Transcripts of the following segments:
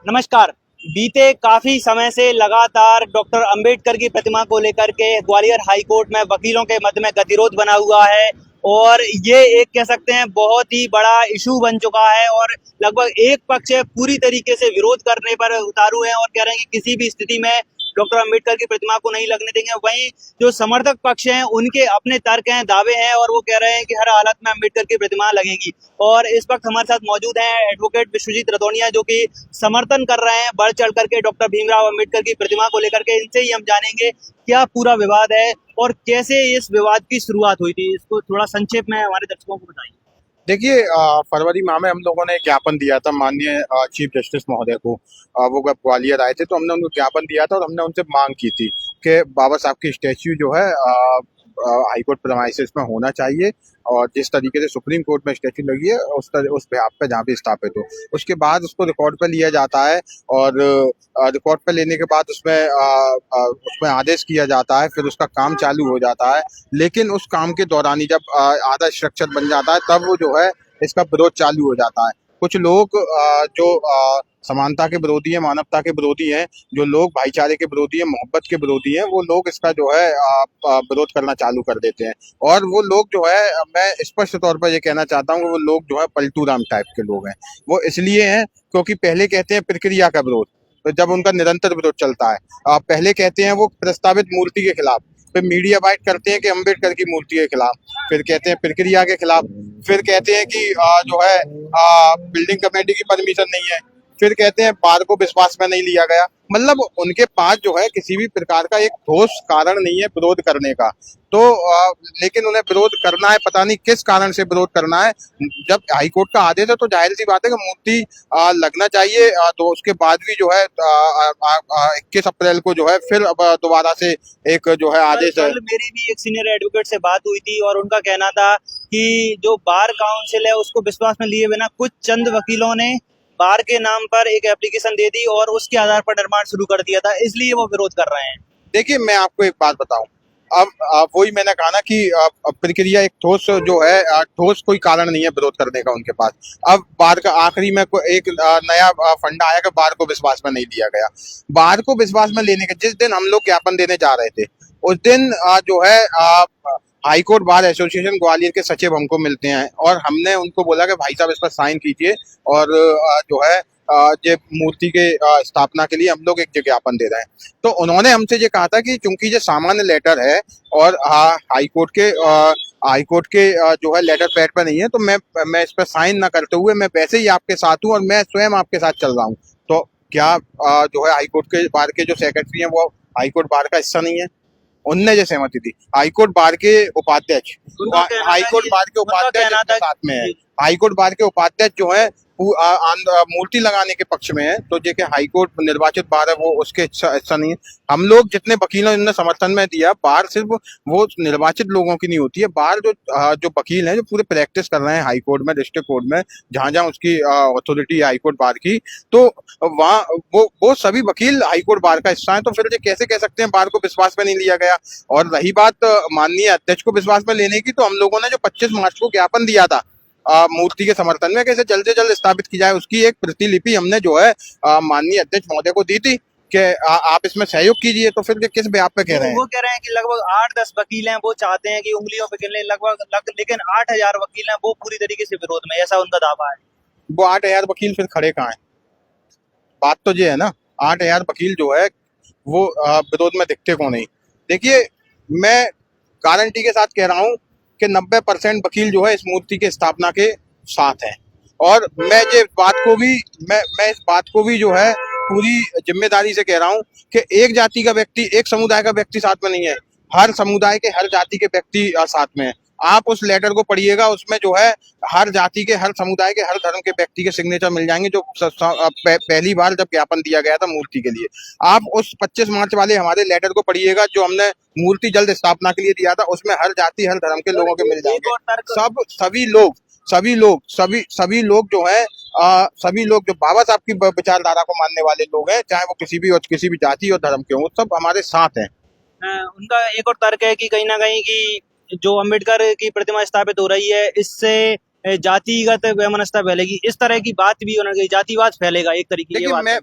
नमस्कार। बीते काफी समय से लगातार डॉक्टर अंबेडकर की प्रतिमा को लेकर के ग्वालियर हाई कोर्ट में वकीलों के मध्य में गतिरोध बना हुआ है और ये एक कह सकते हैं बहुत ही बड़ा इशू बन चुका है और लगभग एक पक्ष पूरी तरीके से विरोध करने पर उतारू है और कह रहे हैं कि किसी भी स्थिति में डॉक्टर अंबेडकर की प्रतिमा को नहीं लगने देंगे। वहीं जो समर्थक पक्ष हैं उनके अपने तर्क हैं, दावे हैं और वो कह रहे हैं कि हर हालत में अंबेडकर की प्रतिमा लगेगी। और इस वक्त हमारे साथ मौजूद हैं एडवोकेट विश्वजीत रतोनिया, जो कि समर्थन कर रहे हैं बढ़ चढ़ करके डॉक्टर भीमराव अंबेडकर की प्रतिमा को लेकर के। इनसे ही हम जानेंगे क्या पूरा विवाद है और कैसे इस विवाद की शुरुआत हुई थी। इसको थोड़ा संक्षेप में हमारे दर्शकों को बताइए। देखिए, फरवरी माह में हम लोगों ने ज्ञापन दिया था माननीय चीफ जस्टिस महोदय को। वो जब ग्वालियर आए थे तो हमने उनको ज्ञापन दिया था और हमने उनसे मांग की थी कि बाबा साहब की स्टैच्यू जो है हाईकोर्ट प्रेमाइसेस में होना चाहिए और जिस तरीके से सुप्रीम कोर्ट में स्टैच्यू लगी है उस बेहाफ पे जहाँ भी स्थापित हो, उसके बाद उसको रिकॉर्ड पे लिया जाता है और रिकॉर्ड पे लेने के बाद उसमें आदेश किया जाता है, फिर उसका काम चालू हो जाता है। लेकिन उस काम के दौरान ही जब आधा स्ट्रक्चर बन जाता है तब वो जो है इसका विरोध चालू हो जाता है। कुछ लोग जो समानता के विरोधी हैं, मानवता के विरोधी हैं, जो लोग भाईचारे के विरोधी हैं, मोहब्बत के विरोधी हैं, वो लोग इसका जो है विरोध करना चालू कर देते हैं। और वो लोग जो है, मैं स्पष्ट तौर पर ये कहना चाहता हूँ कि वो लोग जो है पलटू राम टाइप के लोग हैं। वो इसलिए हैं क्योंकि पहले कहते हैं प्रक्रिया का विरोध, तो जब उनका निरंतर विरोध चलता है, पहले कहते हैं वो प्रस्तावित मूर्ति के खिलाफ, फिर मीडिया बाइट करते हैं कि अंबेडकर की मूर्ति के खिलाफ, फिर कहते हैं प्रक्रिया के खिलाफ, फिर कहते हैं कि जो है बिल्डिंग कमेटी की परमिशन नहीं है, फिर कहते हैं बार को विश्वास में नहीं लिया गया। मतलब उनके पास जो है किसी भी प्रकार का एक ठोस कारण नहीं है विरोध करने का। तो लेकिन उन्हें विरोध करना है, पता नहीं किस कारण से विरोध करना है। जब हाईकोर्ट का आदेश है तो जाहिर सी बात है कि मूर्ति लगना चाहिए। तो उसके बाद भी जो है 21 अप्रैल को जो है फिर अब दोबारा से एक जो है आदेश है। मेरी भी एक सीनियर एडवोकेट से बात हुई थी और उनका कहना था कि जो बार काउंसिल है उसको विश्वास में लिए बिना कुछ चंद वकीलों ने बार के नाम पर एक एप्लीकेशन दे दी और उसके आधार पर निर्माण शुरू कर दिया था, इसलिए वो विरोध कर रहे हैं। देखिए, मैं आपको एक बात बताऊं, अब वही मैंने कहा ना कि प्रक्रिया एक ठोस जो है, ठोस कोई कारण नहीं है विरोध करने का उनके पास। अब बार का आखिरी में एक नया फंडा आया कि बार को विश्वास में नहीं लिया गया। बार को विश्वास में लेने के जिस दिन हम लोग ज्ञापन देने जा रहे थे उस दिन जो है हाईकोर्ट बार एसोसिएशन ग्वालियर के सचिव हमको मिलते हैं और हमने उनको बोला कि भाई साहब इस पर साइन कीजिए और जो है ये मूर्ति के स्थापना के लिए हम लोग एक ज्ञापन दे रहे हैं। तो उन्होंने हमसे ये कहा था कि चूंकि ये सामान्य लेटर है और हाईकोर्ट के जो है लेटर पैड पर नहीं है, तो मैं इस पर साइन ना करते हुए मैं वैसे ही आपके साथ हूँ और मैं स्वयं आपके साथ चल रहा हूँ। तो क्या जो है हाईकोर्ट के बार के जो सेक्रेटरी हैं वो हाईकोर्ट बार का हिस्सा नहीं है? उनने जो सहमति दी, हाईकोर्ट बार के उपाध्यक्ष, हाईकोर्ट बार के उपाध्यक्ष साथ में है। हाईकोर्ट बार के उपाध्यक्ष जो है मूर्ति लगाने के पक्ष में है, तो जो हाईकोर्ट निर्वाचित बार है वो उसके हिस्सा नहीं है। हम लोग जितने वकीलों ने समर्थन में दिया, बार सिर्फ वो निर्वाचित लोगों की नहीं होती है। बार जो वकील हैं जो पूरे प्रैक्टिस कर रहे हैं हाईकोर्ट में, डिस्ट्रिक्ट कोर्ट में, जहां जहां उसकी अथॉरिटी है हाईकोर्ट बार की, तो वहाँ वो सभी वकील हाईकोर्ट बार का हिस्सा है। तो फिर कैसे कह सकते हैं बार को विश्वास में नहीं लिया गया? और रही बात माननीय अध्यक्ष को विश्वास में लेने की, तो हम लोगों ने जो 25 मार्च को ज्ञापन दिया था मूर्ति के समर्थन में कैसे जल्द से जल्द स्थापित की जाए, उसकी एक प्रतिलिपि हमने जो है माननीय अध्यक्ष महोदय को दी थी कि आप इसमें सहयोग कीजिए। तो फिर किस बेहाफ पे कह रहे हैं? वो कह रहे हैं कि लगभग 8-10 वकील हैं, वो चाहते हैं कि उंगलियों पे गिनले लेकिन 8000 वकील हैं वो पूरी तरीके से विरोध में, ऐसा उनका दावा है। वो 8000 वकील फिर खड़े कहाँ हैं? बात तो ये है ना, 8000 वकील जो है वो विरोध में दिखते को नहीं। देखिए, मैं गारंटी के साथ कह रहा हूँ कि 90% वकील जो है इस मूर्ति के स्थापना के साथ हैं। और मैं इस बात को भी जो है पूरी जिम्मेदारी से कह रहा हूँ कि एक जाति का व्यक्ति, एक समुदाय का व्यक्ति साथ में नहीं है, हर समुदाय के, हर जाति के व्यक्ति साथ में है। आप उस लेटर को पढ़िएगा, उसमें जो है हर जाति के, हर समुदाय के, हर धर्म के व्यक्ति के सिग्नेचर मिल जाएंगे, जो पहली बार जब ज्ञापन दिया गया था मूर्ति के लिए। आप उस 25 मार्च वाले हमारे लेटर को पढ़िएगा जो हमने मूर्ति जल्द स्थापना के लिए दिया था, उसमें हर जाति, हर धर्म के लोगों के मिल जाएंगे। सभी लोग जो है सभी लोग जो बाबा साहब की विचारधारा को मानने वाले लोग हैं, चाहे वो किसी भी जाति और धर्म के हों, सब हमारे साथ हैं। उनका एक और तर्क है कि कहीं ना कहीं कि जो अंबेडकर की प्रतिमा स्थापित हो रही है, इससे जातिगत वैमनस्यता फैलेगी, इस तरह की बात भी होना चाहिए, जातिवाद फैलेगा एक तरीके की ये देखिए बात है।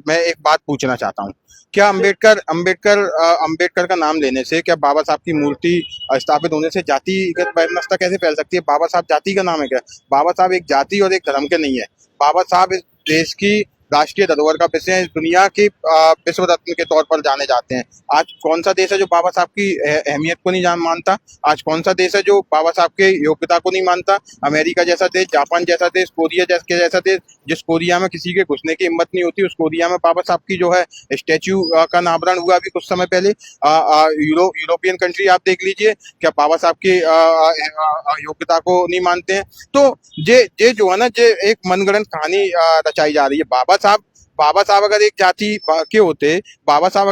मैं एक बात पूछना चाहता हूँ। क्या अंबेडकर का नाम लेने से, क्या बाबा साहब की मूर्ति स्थापित होने से जातिगत वैमनस्यता कैसे फैल सकती है? बाबा साहब जाति का नाम है क्या? बाबा साहब एक जाति और एक धर्म के नहीं है। बाबा साहब इस देश की राष्ट्रीय धरोहर का विषय है, इस दुनिया की विश्व रत्न के तौर पर जाने जाते हैं। आज कौन सा देश है जो बाबा साहब की अहमियत को नहीं जान मानता? आज कौन सा देश है जो बाबा साहब के योग्यता को नहीं मानता? अमेरिका जैसा देश, जापान जैसा देश, कोरिया जैसा देश, जिस कोरिया में किसी के घुसने की हिम्मत नहीं होती, उस कोरिया में बाबा साहब की जो है स्टैच्यू का अनावरण हुआ अभी कुछ समय पहले। यूरोपियन कंट्री आप देख लीजिए, क्या बाबा साहब की योग्यता को नहीं मानते हैं? तो ये जो है ना, ये एक मनगढ़ंत कहानी रचाई जा रही है। बाबा साहब अगर एक जाति के होते, बाबा साहब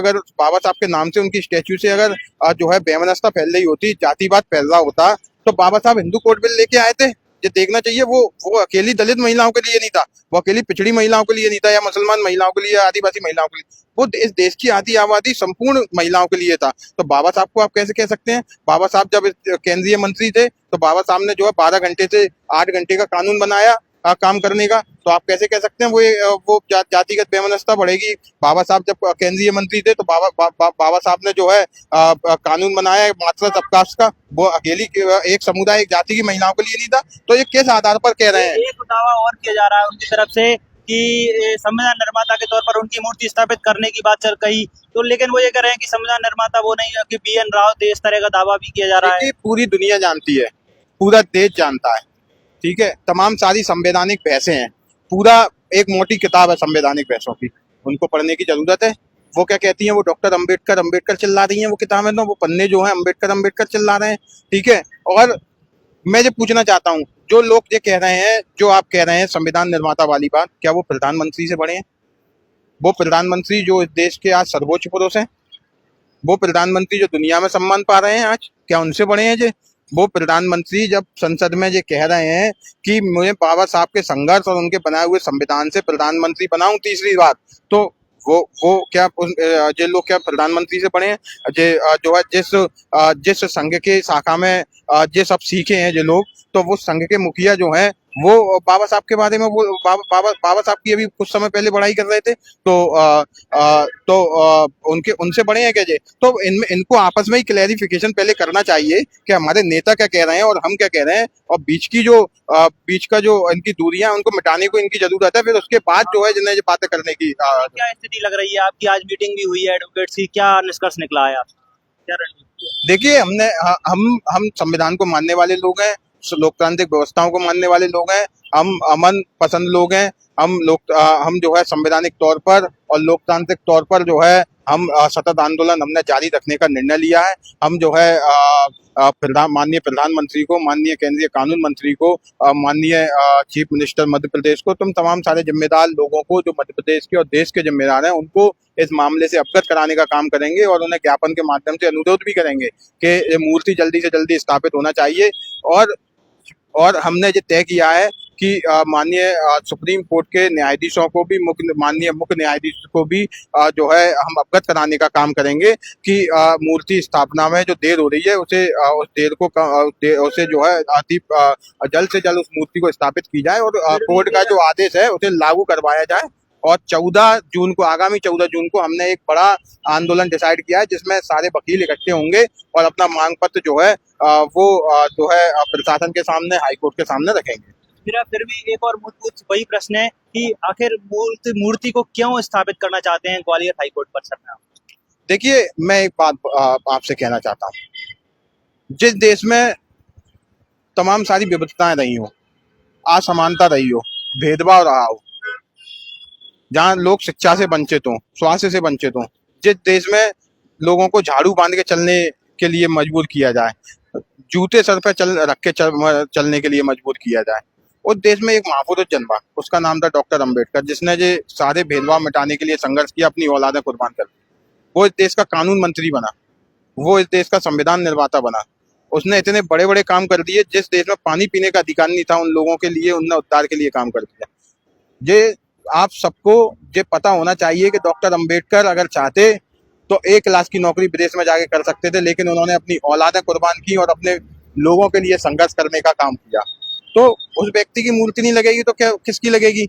के नाम से, उनकी स्टैच्यू से अगर जो है बेमनस्ता फैल रही होती, जातिवाद फैल रहा होता, तो बाबा साहब हिंदू कोड बिल लेके आए थे। ये देखना चाहिए, वो अकेली दलित महिलाओं के लिए नहीं था, वो अकेली पिछड़ी महिलाओं के लिए नहीं था, या मुसलमान महिलाओं के लिए, या आदिवासी महिलाओं के लिए, वो इस देश की आधी आबादी संपूर्ण महिलाओं के लिए था। तो बाबा साहब को आप कैसे कह सकते हैं? बाबा साहब जब केंद्रीय मंत्री थे, तो बाबा साहब ने जो है 12 घंटे से 8 घंटे का कानून बनाया काम करने का। तो आप कैसे कह सकते हैं वो जातिगत बेमनस्यता बढ़ेगी? बाबा साहब जब केंद्रीय मंत्री थे, तो बाबा साहब ने जो है कानून बनाया मात्रा अवकाश का, वो अकेली एक समुदाय, एक जाति की महिलाओं के लिए नहीं था। तो ये किस आधार पर कह रहे हैं? एक दावा और किया जा रहा है उनकी तरफ से कि संविधान निर्माता के तौर पर उनकी मूर्ति स्थापित करने की बात चल कही, तो लेकिन वो ये कह रहे हैं कि संविधान निर्माता वो नहीं है, कि BN राव थे, इस तरह का दावा भी किया जा रहा है। देखिए, पूरी दुनिया जानती है, पूरा देश जानता है, ठीक है, तमाम सारी संवैधानिक बहसें हैं, पूरा एक मोटी किताब है संवैधानिक बहसों की, उनको पढ़ने की जरूरत है। वो क्या कहती हैं? वो डॉक्टर अंबेडकर चिल्ला रही हैं, वो किताबें, तो वो पन्ने जो हैं अंबेडकर चिल्ला रहे हैं, ठीक है। और मैं ये पूछना चाहता हूँ, जो लोग ये कह रहे हैं, जो आप कह रहे हैं संविधान निर्माता वाली बात, क्या वो प्रधानमंत्री से बड़े हैं? वो प्रधानमंत्री जो इस देश के आज सर्वोच्च पुरुष हैं, वो प्रधानमंत्री जो दुनिया में सम्मान पा रहे हैं आज, क्या उनसे बड़े हैं ये? वो प्रधानमंत्री जब संसद में ये कह रहे हैं कि मुझे बाबा साहब के संघर्ष और उनके बनाए हुए संविधान से प्रधानमंत्री बनाऊं तीसरी बार, तो वो क्या ये लोग क्या प्रधानमंत्री से बड़े हैं? जो है जिस संघ के शाखा में ये सब सीखे हैं ये लोग, तो वो संघ के मुखिया जो हैं, वो बाबा साहब के बारे में, वो बाबा साहब की अभी कुछ समय पहले बड़ाई कर रहे थे। उनके उनसे बड़े हैं क्या ये? तो इनको आपस में ही क्लैरिफिकेशन पहले करना चाहिए कि हमारे नेता क्या कह रहे हैं और हम क्या कह रहे हैं, और बीच का जो इनकी दूरियां, उनको मिटाने को इनकी जरूरत है, फिर उसके बाद जो है जिन्हें ये बातें करने की। क्या स्थिति लग रही है आपकी? आज मीटिंग भी हुई है एडवोकेट्स की, क्या निष्कर्ष निकला है आपका? क्या रणनीति है? देखिए, हम संविधान को मानने वाले लोग हैं, लोकतांत्रिक व्यवस्थाओं को मानने वाले लोग हैं, हम अमन पसंद लोग हैं, हम जो है संवैधानिक तौर पर और लोकतांत्रिक तौर पर जो है हम सतत आंदोलन हमने जारी रखने का निर्णय लिया है। हम जो है माननीय प्रधानमंत्री को, माननीय केंद्रीय कानून मंत्री को, माननीय चीफ मिनिस्टर मध्य प्रदेश को, तुम तमाम सारे जिम्मेदार लोगों को जो मध्य प्रदेश के और देश के जिम्मेदार हैं, उनको इस मामले से अवगत कराने का काम करेंगे और उन्हें ज्ञापन के माध्यम से अनुरोध भी करेंगे कि ये मूर्ति जल्दी से जल्दी स्थापित होना चाहिए। और हमने ये तय किया है कि माननीय सुप्रीम कोर्ट के न्यायाधीशों को भी, माननीय मुख्य न्यायाधीश को भी जो है हम अवगत कराने का काम करेंगे कि मूर्ति स्थापना में जो देर हो रही है, उसे उस देर को उसे जो है जल्द से जल्द उस मूर्ति को स्थापित की जाए और कोर्ट का जो आदेश है उसे लागू करवाया जाए। और आगामी 14 जून को हमने एक बड़ा आंदोलन डिसाइड किया है, जिसमें सारे वकील इकट्ठे होंगे और अपना मांग पत्र जो है वो जो है प्रशासन के सामने, हाईकोर्ट के सामने रखेंगे। फिर भी एक और मूलभूत वही प्रश्न है कि आखिर मूर्ति को क्यों स्थापित करना चाहते हैं ग्वालियर हाईकोर्ट परिसर में? देखिए, मैं एक बात आपसे कहना चाहता हूँ, जिस देश में तमाम सारी विविधताएं रही हो, असमानता रही हो, भेदभाव रहा हो, जहाँ लोग शिक्षा से वंचित हों, स्वास्थ्य से वंचित हों, जिस देश में लोगों को झाड़ू बांध के चलने के लिए मजबूर किया जाए, जूते सर पे रख के चलने के लिए मजबूर किया जाए, उस देश में एक महापुरुष जन्मा, उसका नाम था डॉक्टर अंबेडकर, जिसने ये सारे भेदभाव मिटाने के लिए संघर्ष किया, अपनी औलादें कुर्बान कर दी। वो इस देश का कानून मंत्री बना, वो इस देश का संविधान निर्माता बना, उसने इतने बड़े बड़े काम कर दिए। जिस देश में पानी पीने का अधिकार नहीं था, उन लोगों के लिए उनने उद्धार के लिए काम कर दिया। ये आप सबको ये पता होना चाहिए कि डॉक्टर अंबेडकर अगर चाहते तो 1 लाख की नौकरी विदेश में जाके कर सकते थे, लेकिन उन्होंने अपनी औलादें कुर्बान की और अपने लोगों के लिए संघर्ष करने का काम किया, तो उस व्यक्ति की मूर्ति नहीं लगेगी तो क्या किसकी लगेगी?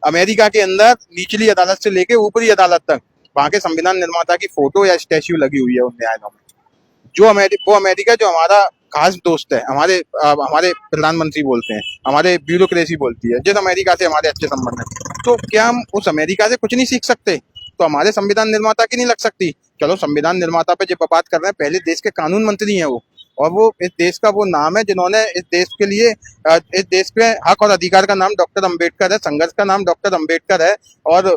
अमेरिका के अंदर निचली अदालत से लेके ऊपरी अदालत तक वहां के संविधान निर्माता की फोटो या स्टैच्यू लगी हुई है उन न्यायालयों में। वो अमेरिका जो हमारा खास दोस्त है, हमारे प्रधानमंत्री बोलते हैं, हमारे ब्यूरोक्रेसी बोलती है, जिस अमेरिका से हमारे अच्छे संबंध है, तो क्या हम उस अमेरिका से कुछ नहीं सीख सकते? तो हमारे संविधान निर्माता की नहीं लग सकती? चलो संविधान निर्माता पे जब बात कर रहे हैं, पहले देश के कानून मंत्री हैं वो, और वो इस देश का वो नाम है जिन्होंने इस देश के लिए इस देश के हक और अधिकार का नाम डॉक्टर अंबेडकर है, संघर्ष का नाम डॉक्टर अंबेडकर है, और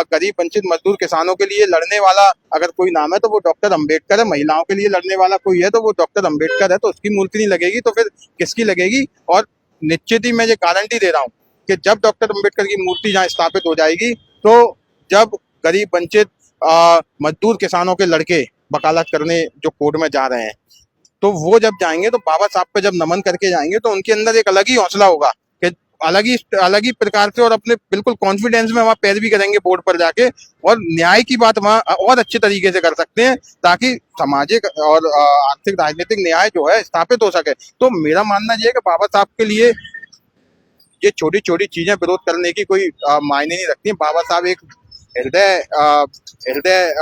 गरीब वंचित मजदूर किसानों के लिए लड़ने वाला अगर कोई नाम है तो वो डॉक्टर अंबेडकर है, महिलाओं के लिए लड़ने वाला कोई है तो वो डॉक्टर अंबेडकर है। तो उसकी मूर्ति नहीं लगेगी तो फिर किसकी लगेगी? और निश्चित ही मैं ये गारंटी दे रहा हूँ कि जब डॉक्टर अंबेडकर की मूर्ति जहाँ स्थापित हो जाएगी, तो जब गरीब वंचित मजदूर किसानों के लड़के वकालत करने जो कोर्ट में जा रहे हैं, तो वो जब जाएंगे तो बाबा साहब पे जब नमन करके जाएंगे तो उनके अंदर एक अलग ही हौसला होगा कि अलग ही प्रकार से और अपने बिल्कुल कॉन्फिडेंस में वहां पैरवी करेंगे बोर्ड पर जाके, और न्याय की बात वहां और अच्छे तरीके से कर सकते हैं ताकि सामाजिक और आर्थिक राजनीतिक न्याय जो है स्थापित हो सके। तो मेरा मानना यह है कि बाबा साहब के लिए ये छोटी छोटी चीजें विरोध करने की कोई मायने नहीं रखती है। बाबा साहब एक हृदय हृदय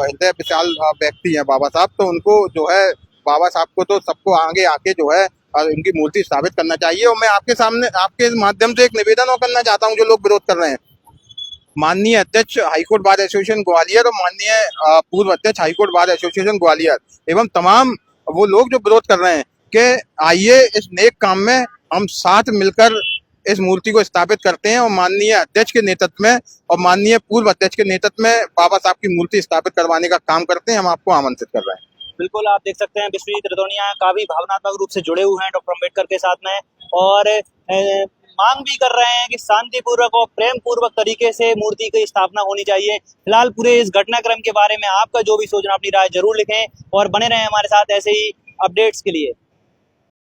हृदय विशाल व्यक्ति है बाबा साहब, तो उनको जो है बाबा साहब को तो सबको आगे आके जो है उनकी मूर्ति स्थापित करना चाहिए। और मैं आपके सामने आपके माध्यम से एक निवेदन और करना चाहता हूँ जो लोग विरोध कर रहे हैं। माननीय अध्यक्ष हाईकोर्ट बार एसोसिएशन ग्वालियर और माननीय पूर्व अध्यक्ष हाईकोर्ट बार एसोसिएशन ग्वालियर एवं तमाम वो लोग जो विरोध कर रहे हैं कि आइए इस नेक काम में हम साथ मिलकर इस मूर्ति को स्थापित करते हैं और माननीय अध्यक्ष के नेतृत्व में और माननीय पूर्व अध्यक्ष के नेतृत्व में बाबा साहब की मूर्ति स्थापित करवाने का काम करते हैं। हम आपको आमंत्रित कर रहे हैं। बिल्कुल, आप देख सकते हैं विश्वजीत रतौनिया काफी भावनात्मक रूप से जुड़े हुए हैं डॉक्टर अम्बेडकर के साथ में, और मांग भी कर रहे हैं कि शांतिपूर्वक और प्रेम पूर्वक तरीके से मूर्ति की स्थापना होनी चाहिए। फिलहाल पूरे इस घटनाक्रम के बारे में आपका जो भी सोचना, अपनी राय जरूर लिखें और बने रहें हमारे साथ ऐसे ही अपडेट्स के लिए।